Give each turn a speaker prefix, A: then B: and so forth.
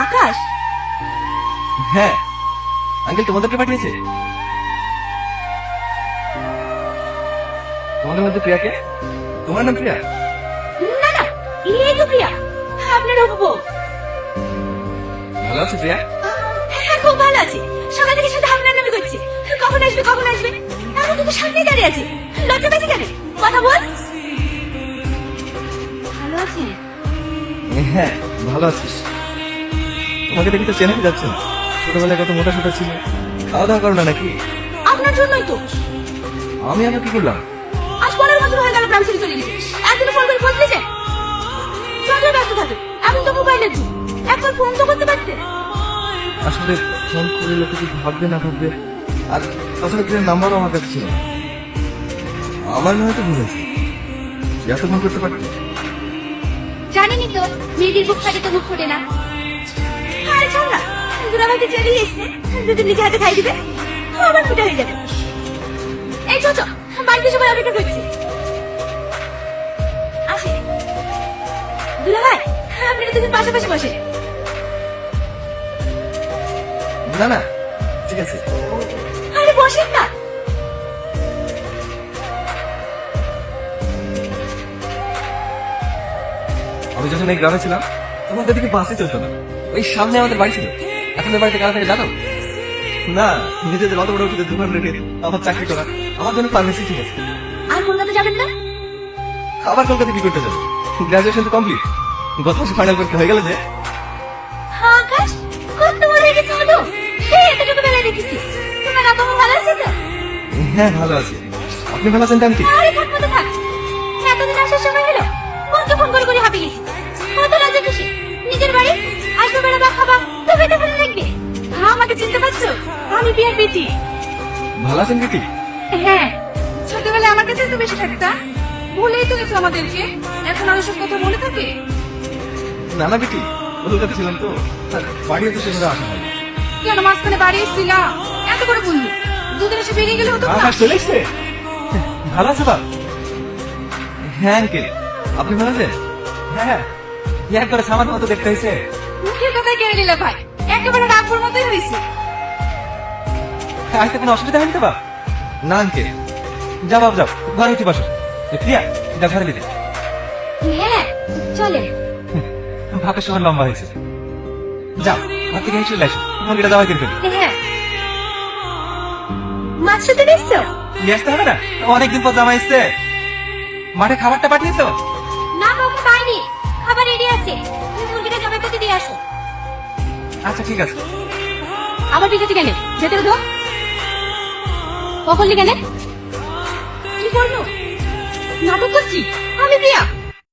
A: আকাশ?
B: হ্যাঁ আঙ্কেল তোমাদেরকে পাঠিয়েছে। তোমাদের মধ্যে প্রিয়াকে? তোমার নাম প্রিয়া?
A: না না, এই তো প্রিয়া, আপনার হবু।
B: ভালো আছো প্রিয়া?
A: হ্যাঁ খুব ভালো আছে। সকাল থেকে শুধু আপনার নামে করছে, কখন আসবে কখন আসবে। এখন তো সামনে দাঁড়িয়ে আছে, লজ্জা পেয়েছে কেন? কথা বল। ভালো আছে?
B: হ্যাঁ ভালো আছিস। তোমাকে দেখি তো চেনাই যাচ্ছে না। ছোটবেলায় কত মোটা সোটা ছিল, খাওয়া দাওয়া করো না নাকি?
A: আপনার জন্যই তো।
B: আমি আবার কি করলাম?
A: আজ 15 বছর হয়ে গেল গ্রাম ছেড়ে চলে গেছে, একদিন ফোন করে খোঁজ নিয়েছে? যতই ব্যস্ত থাকে, এখন তো মোবাইলের যুগ, একবার ফোন তো করতে পারতে।
B: আসলে ফোন করে লোকে কি ভাববে না ভাববে, আর তাছাড়া প্রিয়ার নাম্বারও আমার কাছে ছিল না। আমার নয় তো ভুল হয়েছে, এত ফোন করতে পারবে।
A: জানেনই তো, মেয়েদের বুক ফাটে তো মুখ ফোটে না। আরে ছাড় না, দুরাভাইকে চলে এসছে, দুদিন নিজে হাতে খাই দিবে, আবার ফুটে হয়ে যাবে। এই চো চো, বাড়িতে সবাই অপেক্ষা করছে। আসে দুলাভাই, আপনারা দুজন পাশাপাশি বসে।
B: না না ঠিক আছে।
A: আরে বসেন না।
B: আমি যখন এই গ্রামে ছিলাম তখন ওদের দিকে বাসে চলতো না, ওই সামনে আমাদের বাড়ি ছিল। এখন ওই বাড়িতে কারা থাকে জানো? না, নিজেদের অত বড় উঠে দোকান রেখে আমার চাকরি করা, আমার জন্য ফার্মেসি ঠিক আছে।
A: আর কলকাতা যাবেন না?
B: আবার কলকাতা কি করতে যাবো? গ্রাজুয়েশন তো কমপ্লিট, গত মাসে ফাইনাল করতে হয়ে গেল যে।
A: আকাশ, কত বড় হয়ে গেছে মধু, এতটুকু বেলায় দেখেছি। তোমার আব্বা মা ভালো আছে তো?
B: হ্যাঁ ভালো আছে। আপনি ভালো আছেন আন্টি?
A: আরে থাক মতো থাক, এতদিন আসার সময় হলো, কত ফোন করে করে হাঁপিয়ে গেছি। কত রাজা খুশি, নিজের বাড়ি আসবে বেড়াবা খাবা, তবে তো ভালো লাগবে। আমাকে চিনতে পারছো? আমি বিয়ার বেটি।
B: ভালো আছেন বেটি?
A: হ্যাঁ, ছোটবেলায় আমার কাছে তো বেশি থাকতা, ভুলেই তো গেছো আমাদেরকে। এখন আর সব কথা মনে থাকে?
B: না না বেটি, কলকাতা ছিলাম তো, আর বাড়িও তো সেভাবে আসা হয়।
A: কেন মাঝখানে বাড়ি এসেছিলা? এত করে বললি, দুদিন এসে বেরিয়ে গেলে হতো না?
B: আকাশ চলে এসছে? ভালো আছে বাপ? হ্যাঁ আঙ্কেল, আপনি ভালো আছেন? হ্যাঁ একবারে সামান্য মতো দেখতে হয়েছে।
A: মুখের কথায় কেড়ে নিলে ভাই, একেবারে রাগপুর মতোই হয়েছে।
B: আসতে কোনো অসুবিধা হয়নি তো বাপ? না আঙ্কেল, যা বাপ যাও, ঘরে উঠি বসো। প্রিয়া যা ঘরে নিতে।
A: হ্যাঁ চলে।
B: ভাতের সময় লম্বা হয়েছে, যাও ঘর থেকে চলে আসো, মুরগিটা দাওয়াই করে ফেলি।
A: হ্যাঁ, মাছ সাথে দিচ্ছো?
B: নিয়ে আসতে হবে না, অনেকদিন পর জামা এসছে। মাঠে খাবারটা পাঠিয়েছো?
A: না বাবা পাইনি, খাবার রেডি আছে, তুমি মুরগিটা জবাই করতে দিয়ে আসো।
B: আচ্ছা ঠিক আছে।
A: আবার বিকেতে গেলে যেতে হতো, কখন গেলে? কি করলো? নাটক করছি আমি প্রিয়া।